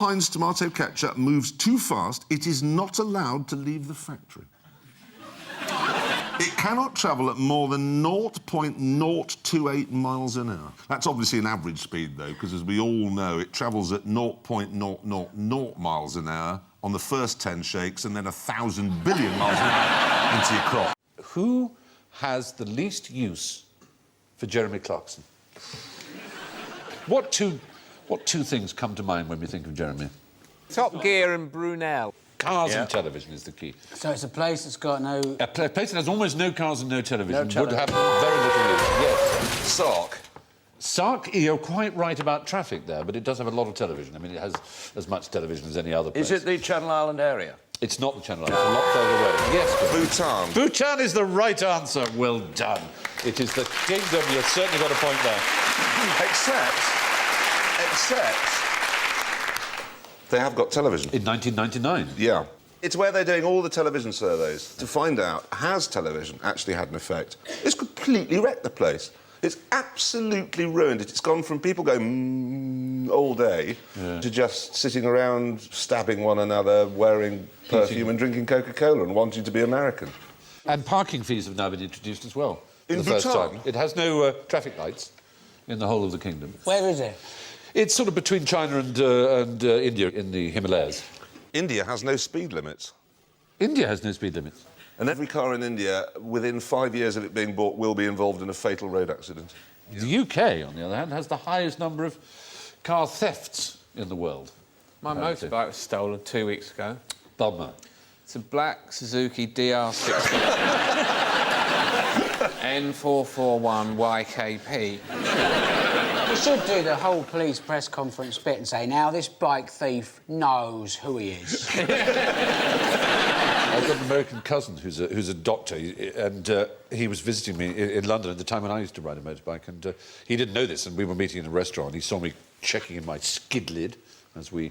Heinz tomato ketchup moves too fast, it is not allowed to leave the factory. It cannot travel at more than 0.028 miles an hour. That's obviously an average speed, though, because, as we all know, it travels at 0.000 miles an hour on the first 10 shakes and then 1,000 billion miles an hour into your crop. Who has the least use for Jeremy Clarkson? What two things come to mind when we think of Jeremy? Top Gear and Brunel. Cars and television is the key. So it's a place that's got no... A place that has almost no cars and no television would have very little use. Yes. Sark. Sark, you're quite right about traffic there, but it does have a lot of television. I mean, it has as much television as any other place. Is it the Channel Island area? It's not the Channel Island. It's a lot further away. Yes, Bhutan. Bhutan is the right answer. Well done. It is the kingdom. You've certainly got a point there. Except... they have got television. In 1999? Yeah. It's where they're doing all the television surveys to find out, has television actually had an effect? It's completely wrecked the place. It's absolutely ruined it. It's gone from people going all day to just sitting around stabbing one another, wearing perfume and drinking Coca-Cola and wanting to be American. And parking fees have now been introduced as well. In for the first Bhutan? time. It has no traffic lights in the whole of the kingdom. Where is it? It's sort of between China and India in the Himalayas. India has no speed limits. India has no speed limits. And every car in India, within 5 years of it being bought, will be involved in a fatal road accident. The UK, on the other hand, has the highest number of car thefts in the world. My motorbike was stolen 2 weeks ago. Bummer. It's a black Suzuki DR60. N441YKP. You should do the whole police press conference bit and say, now, this bike thief knows who he is. I've got an American cousin who's a doctor, and he was visiting me in London at the time when I used to ride a motorbike, and he didn't know this, and we were meeting in a restaurant. He saw me checking in my skid lid, as we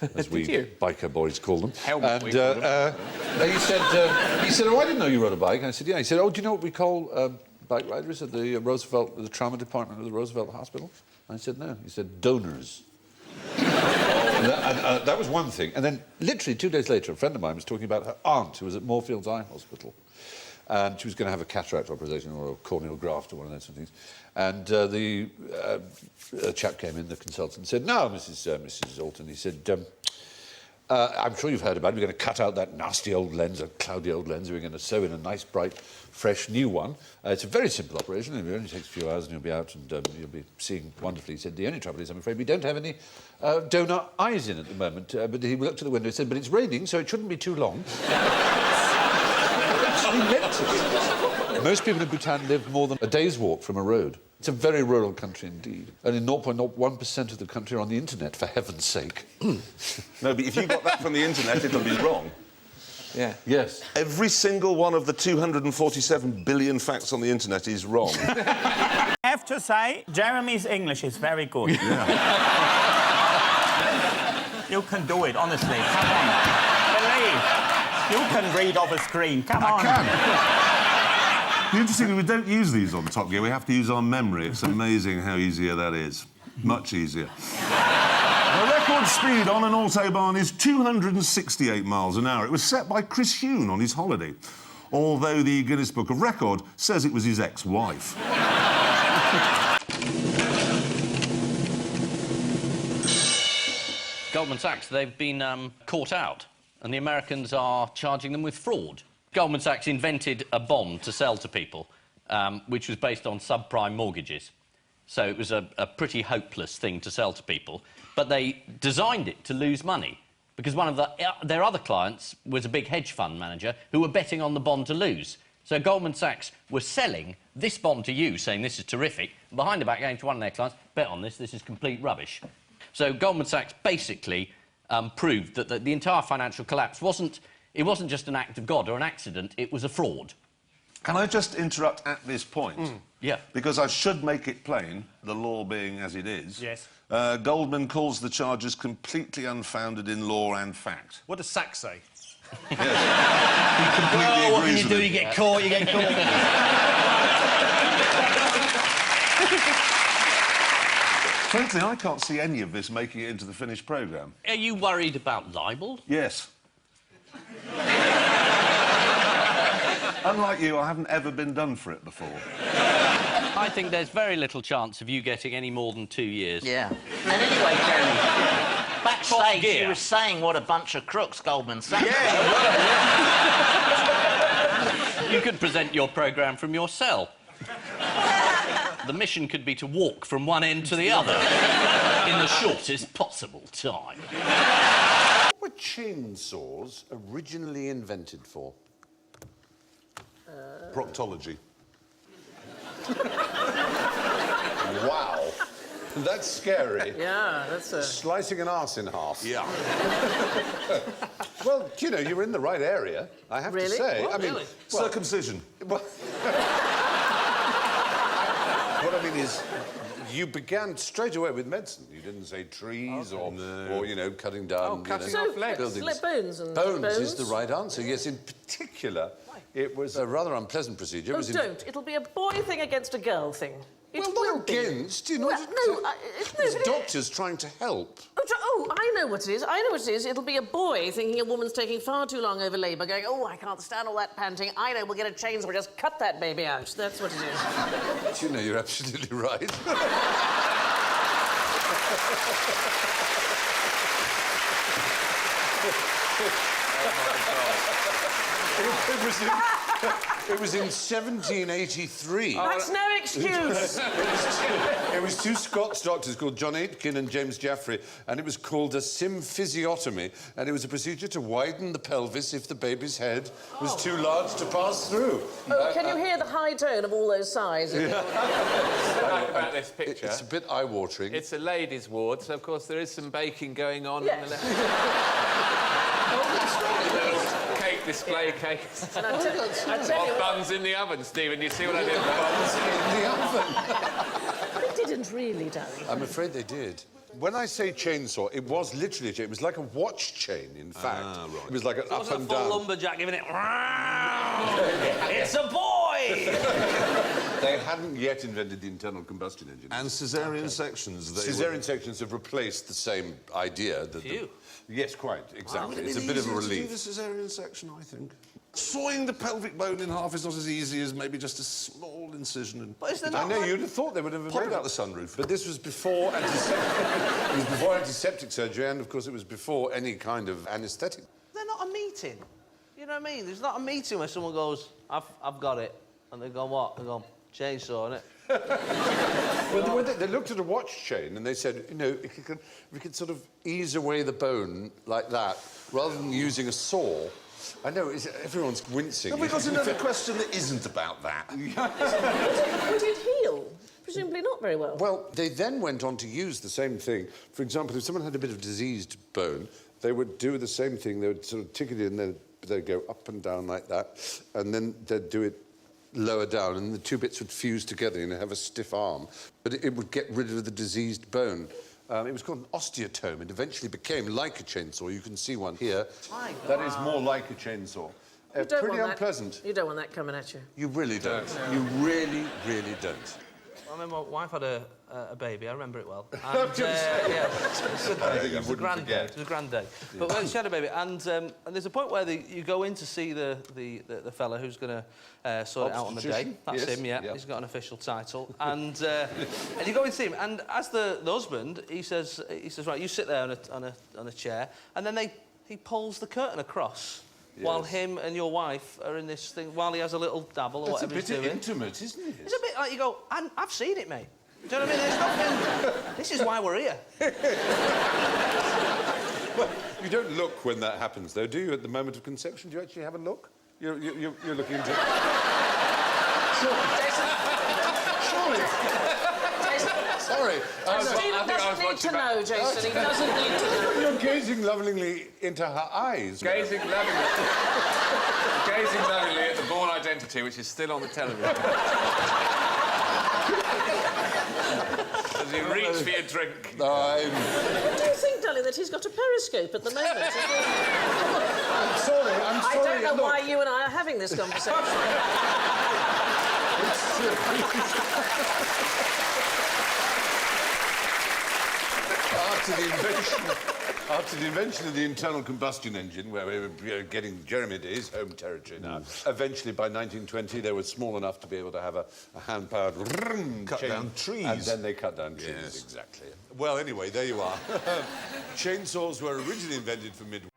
biker boys call them. Helmet, he said, "Oh, I didn't know you rode a bike." And I said, "Yeah." He said, "Oh, do you know what we call bike riders at the the trauma department of the Roosevelt Hospital?" I said, "No." He said, "Donors." That was one thing. And then, literally 2 days later, a friend of mine was talking about her aunt, who was at Moorfields Eye Hospital, and she was going to have a cataract operation or a corneal graft or one of those things. And the chap came in, the consultant, and said, "No, Mrs. Alton," he said, "I'm sure you've heard about it. We're going to cut out that nasty old lens, a cloudy old lens. We're going to sew in a nice, bright, fresh, new one. It's a very simple operation. It only takes a few hours and you'll be out and you'll be seeing wonderfully." He said, "The only trouble is, I'm afraid, we don't have any donor eyes in at the moment." But he looked to the window and said, "But it's raining, so it shouldn't be too long." He meant it. Most people in Bhutan live more than a day's walk from a road. It's a very rural country indeed. Only 0.01% of the country are on the internet, for heaven's sake. No, but if you got that from the internet, it'll be wrong. Yeah. Yes. Every single one of the 247 billion facts on the internet is wrong. I have to say, Jeremy's English is very good. Yeah. You can do it, honestly. Come on. Believe. You can read off a screen. Come on. I can. Interestingly, we don't use these on Top Gear. We have to use our memory. It's amazing how easier that is. Much easier. The record speed on an autobahn is 268 miles an hour. It was set by Chris Huhne on his holiday, although the Guinness Book of Record says it was his ex-wife. Goldman Sachs, they've been caught out, and the Americans are charging them with fraud. Goldman Sachs invented a bond to sell to people, which was based on subprime mortgages. So it was a pretty hopeless thing to sell to people. But they designed it to lose money, because one of their other clients was a big hedge fund manager who were betting on the bond to lose. So Goldman Sachs were selling this bond to you, saying this is terrific, and behind the back going to one of their clients, bet on this is complete rubbish. So Goldman Sachs basically proved that the entire financial collapse wasn't just an act of God or an accident, it was a fraud. Can I just interrupt at this point? Yeah. Because I should make it plain, the law being as it is. Yes. Goldman calls the charges completely unfounded in law and fact. What does Sachs say? Yes. He completely What can agrees you with do? him. You get caught, you get caught. Frankly, I can't see any of this making it into the finished programme. Are you worried about libel? Yes. Unlike you, I haven't ever been done for it before. I think there's very little chance of you getting any more than 2 years. Yeah. And anyway, Jeremy, backstage Gear. he was saying what a bunch of crooks Goldman Sachs. You could present your programme from your cell. The mission could be to walk from one end to the other in the shortest possible time. What were chainsaws originally invented for? Protology. Wow. That's scary. Yeah, that's a... Slicing an arse in half. Yeah. Well, you know, you were in the right area, I have to Really? say. What, I mean, really? Circumcision. Well, what I mean is, you began straight away with medicine. You didn't say trees or, you know, cutting down cutting you know, off legs. buildings. bones and... Bones is the right answer. Yes, in particular, it was a rather unpleasant procedure. It Oh, was don't. It'll be a boy thing against a girl thing. It well, will not be. against, you know. Well, no, it's doctors trying to help. Oh, I know what it is. I know what it is. It'll be a boy thinking a woman's taking far too long over labour, going, oh, I can't stand all that panting. I know, we'll get a chainsaw, just cut that baby out. That's what it is. You know, you're absolutely right. It was in 1783. That's no excuse. It was two Scots doctors called John Aitken and James Jaffrey, and it was called a symphysiotomy, and it was a procedure to widen the pelvis if the baby's head was too large to pass through. Oh, can you hear the high tone of all those sighs? About this picture. It's a bit eye-watering. It's a ladies' ward, so of course there is some baking going on Yes. on the left. Cake display cakes. And I tell you, Buns in the oven, Stephen. You see what I did? Buns in the oven. they didn't really, darling. I'm afraid they did. When I say chainsaw, it was literally a chain. It was like a watch chain, in fact. Right. It was like an up and down. lumberjack giving it... It's a boy! They hadn't yet invented the internal combustion engine. And caesarean sections. Caesarean sections have replaced the same idea. That yes, quite, exactly. It's a bit of a To do relief. the caesarean section, I think. Sawing the pelvic bone in half is not as easy as maybe just a small incision and... I know, you'd have thought they would have Pop it made out the sunroof. But this was before antiseptic. It was before antiseptic surgery, and of course it was before any kind of anaesthetic. They're not a meeting. You know what I mean? There's not a meeting where someone goes, I've got it. And they go, what? They go, chainsaw, innit? Well, they looked at a watch chain and they said, you know, if we could sort of ease away the bone like that, rather than using a saw. I know, everyone's wincing. Have we got another question that isn't about that? Would it heal? Presumably not very well. Well, they then went on to use the same thing. For example, if someone had a bit of diseased bone, they would do the same thing. They would sort of tick it in, they'd go up and down like that, and then they'd do it lower down, and the two bits would fuse together, you know, have a stiff arm. But it would get rid of the diseased bone. It was called an osteotome. It eventually became like a chainsaw. You can see one here. That is more like a chainsaw. You don't Pretty want unpleasant. That, you don't want that coming at you. You really don't. You really, really don't. I remember my wife had a baby, I remember it well. And, yeah, it was a grand day. It was a grand day. But when she had a baby, and there's a point where you go in to see the fella who's going to sort it out on the day. That's him, yeah. He's got an official title. And you go in to see him, and as the husband, he says, right, you sit there on a chair, and then he pulls the curtain across. Yes. While him and your wife are in this thing, while he has a little dabble or whatever he's doing. It's a bit intimate, isn't it? It's a bit like you go, I've seen it, mate. Do you know what I mean? There's nothing... This is why we're here. Well, you don't look when that happens, though, do you, at the moment of conception? Do you actually have a look? You're looking into... Surely. Sorry. Stephen doesn't need to know, Jason. He doesn't need to know. You're gazing lovingly into her eyes. Gazing lovingly at the Born Identity, which is still on the television. As you reach for your drink. What do you think, darling, that he's got a periscope at the moment? I'm sorry. I don't know why you and I are having this conversation. After the invention of the internal combustion engine, where we were getting Jeremy to his home territory now, eventually by 1920 they were small enough to be able to have a hand-powered Cut down trees. And then they cut down trees, Yes. exactly. Well, anyway, there you are. Chainsaws were originally invented for midwives.